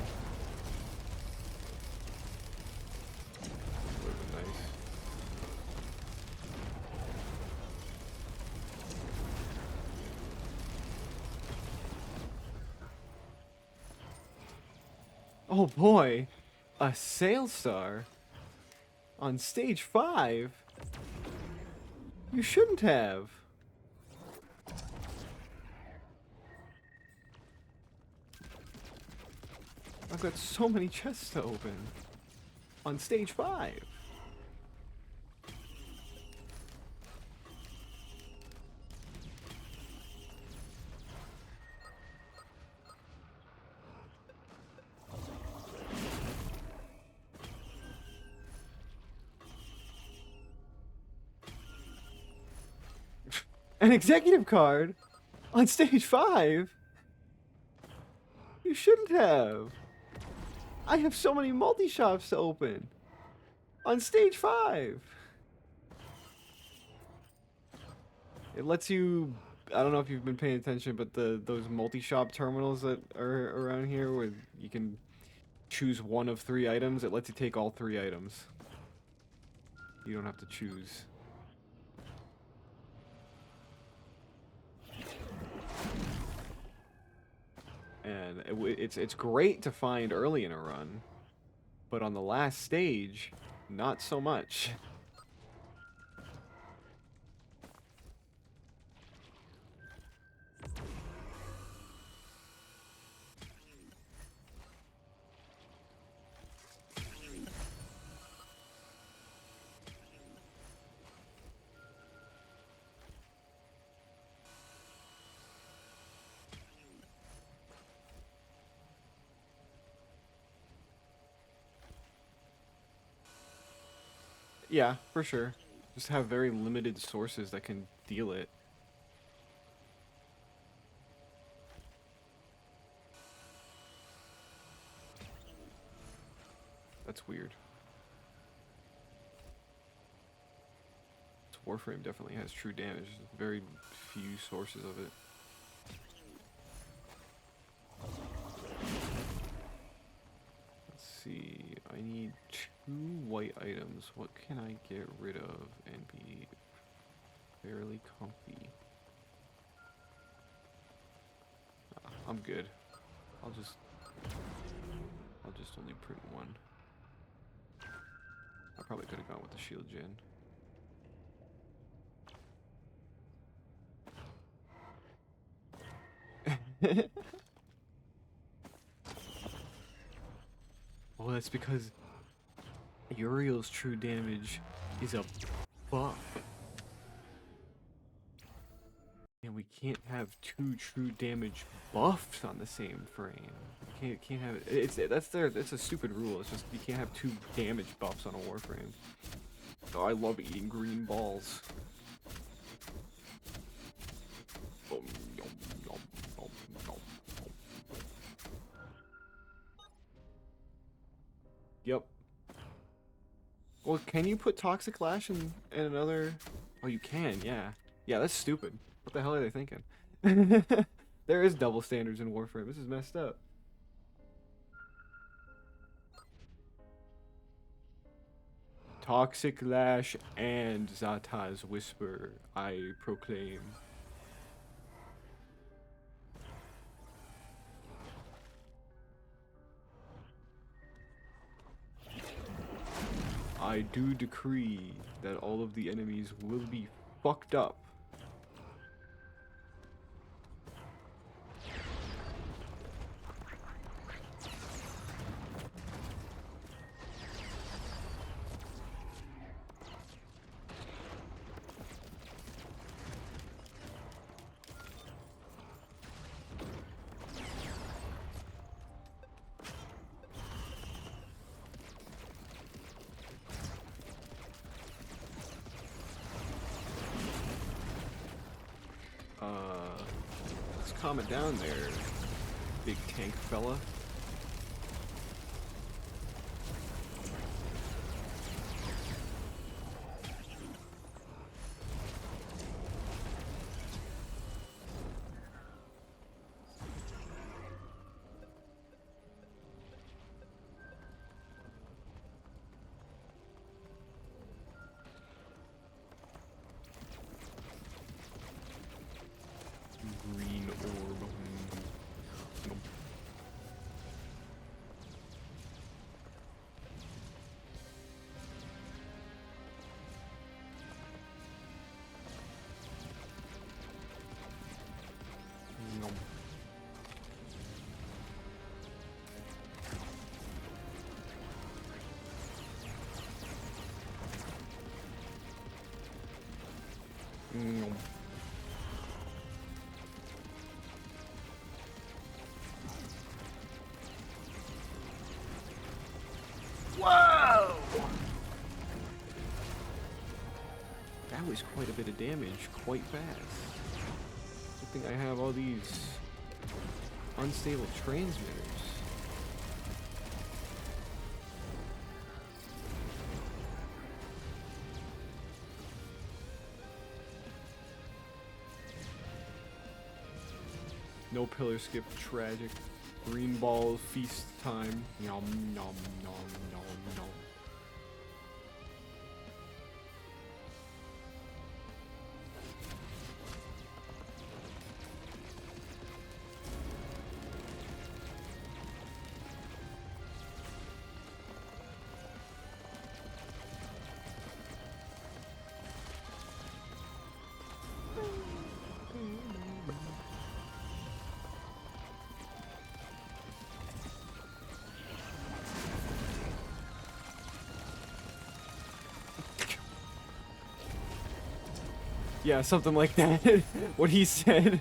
Would have been nice. Oh boy, a Sail Star on stage 5. You shouldn't have. I've got so many chests to open on stage 5. An executive card on stage 5? You shouldn't have. I have so many multi-shops to open on stage 5. It lets you, I don't know if you've been paying attention, but those multi-shop terminals that are around here where you can choose one of 3 items, it lets you take all 3 items. You don't have to choose. And it's great to find early in a run, but on the last stage, not so much. Yeah, for sure. Just have very limited sources that can deal it. That's weird. This Warframe definitely has true damage. There's very few sources of it. Let's see. I need 2 white items. What can I get rid of and be fairly comfy? I'm good. I'll just only print 1. I probably could have gone with the shield gen. Well, that's because Uriel's true damage is a buff. And we can't have 2 true damage buffs on the same frame. Can't have it. That's a stupid rule. It's just you can't have 2 damage buffs on a Warframe. Oh, I love eating green balls. Well, can you put Toxic Lash in another? Oh, you can, yeah. Yeah, that's stupid. What the hell are they thinking? There is double standards in Warframe. This is messed up. Toxic Lash and Zata's Whisper, I proclaim. I do decree that all of the enemies will be fucked up. Let's calm it down there, big tank fella. Green orb. Nope. Nope. Nope. Whoa! That was quite a bit of damage, quite fast. Good thing I have all these unstable transmitters. No pillar skip, tragic. Green ball feast time. Yum, nom, nom, nom, nom. Yeah, something like that. What he said.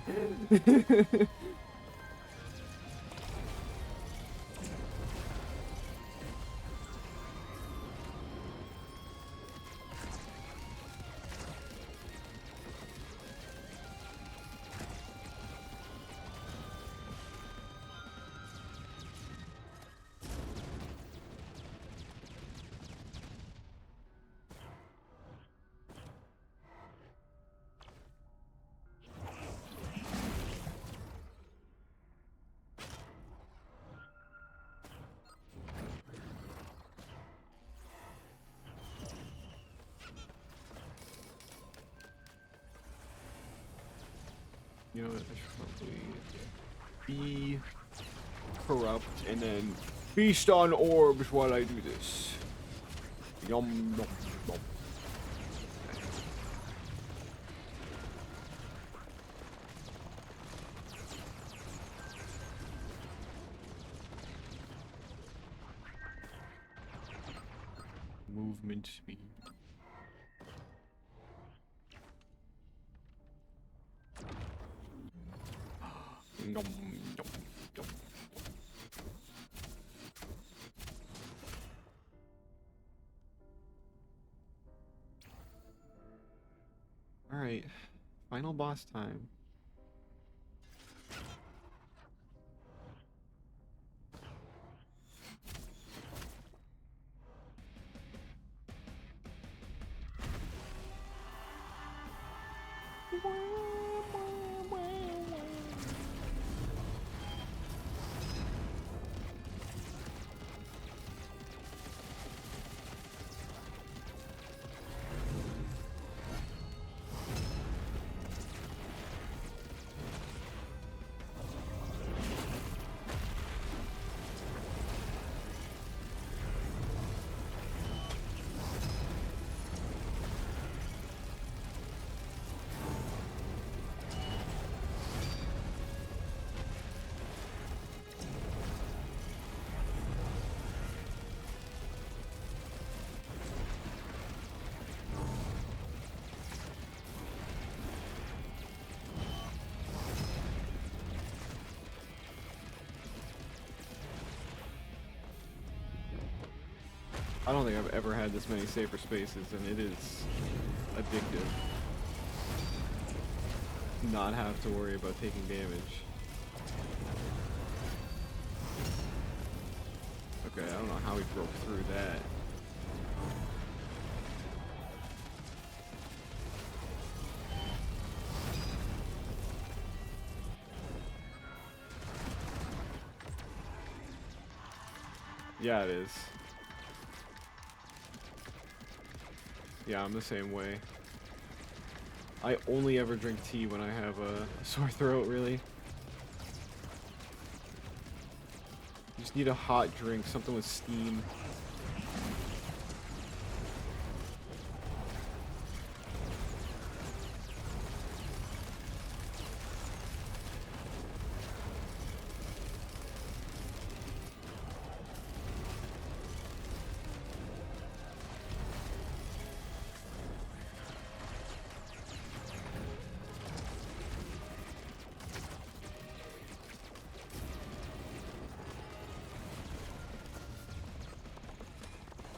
You know what, I should probably be corrupt and then feast on orbs while I do this. Yum, yum, yum. Movement speed. Nom, nom, nom. Alright, final boss time. I don't think I've ever had this many safer spaces, and it is addictive. Not have to worry about taking damage. Okay, I don't know how we broke through that. Yeah, it is. Yeah, I'm the same way. I only ever drink tea when I have a sore throat, really. You just need a hot drink, something with steam.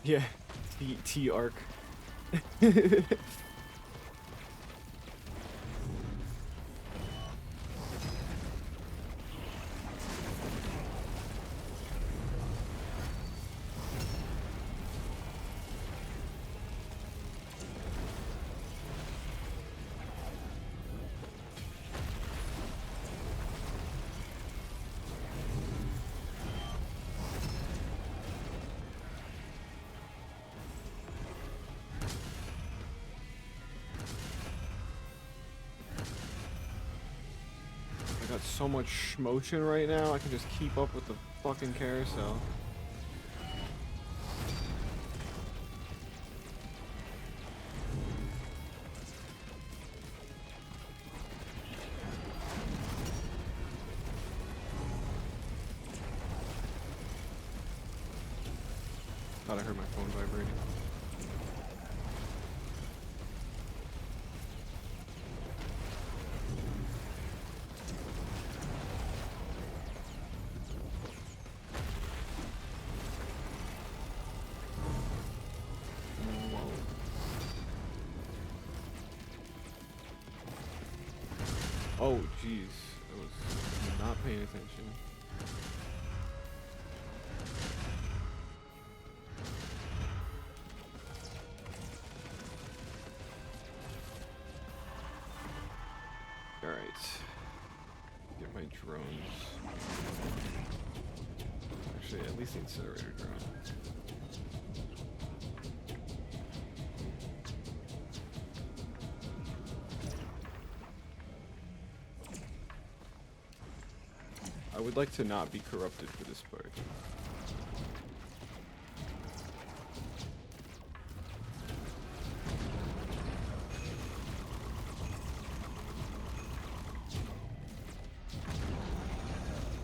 Yeah, T arc. I got so much motion right now, I can just keep up with the fucking carousel. Thought I heard my phone vibrating. Oh, jeez. I was not paying attention. Alright. Get my drones. Actually, at least the incinerator drone. I would like to not be corrupted for this part.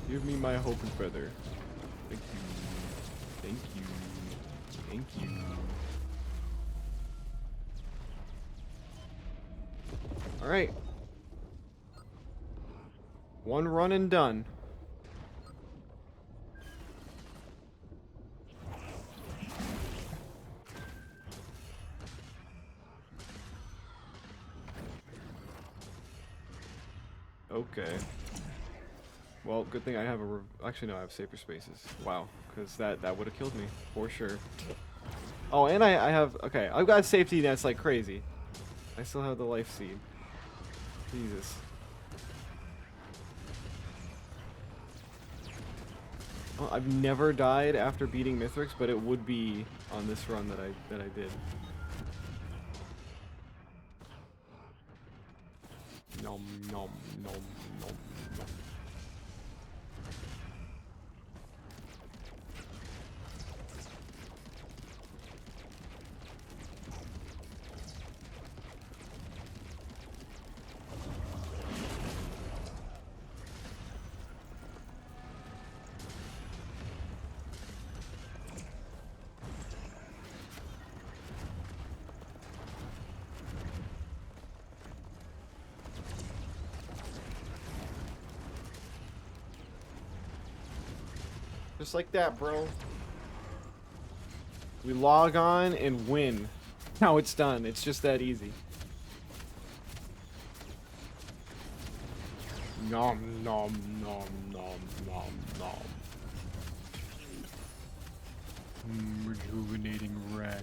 Give me my hope and feather. Thank you. Thank you. Thank you. Alright. One run and done. Okay. Well, good thing I have a actually no, I have safer spaces. Wow, because that would have killed me for sure. Oh, and I have okay. I've got safety nets like crazy. I still have the life seed. Jesus. Well, I've never died after beating Mithrix, but it would be on this run that I did. Nom nom nom nom nom. Just like that, bro. We log on and win. Now it's done. It's just that easy. Nom nom nom nom nom nom. Rejuvenating red.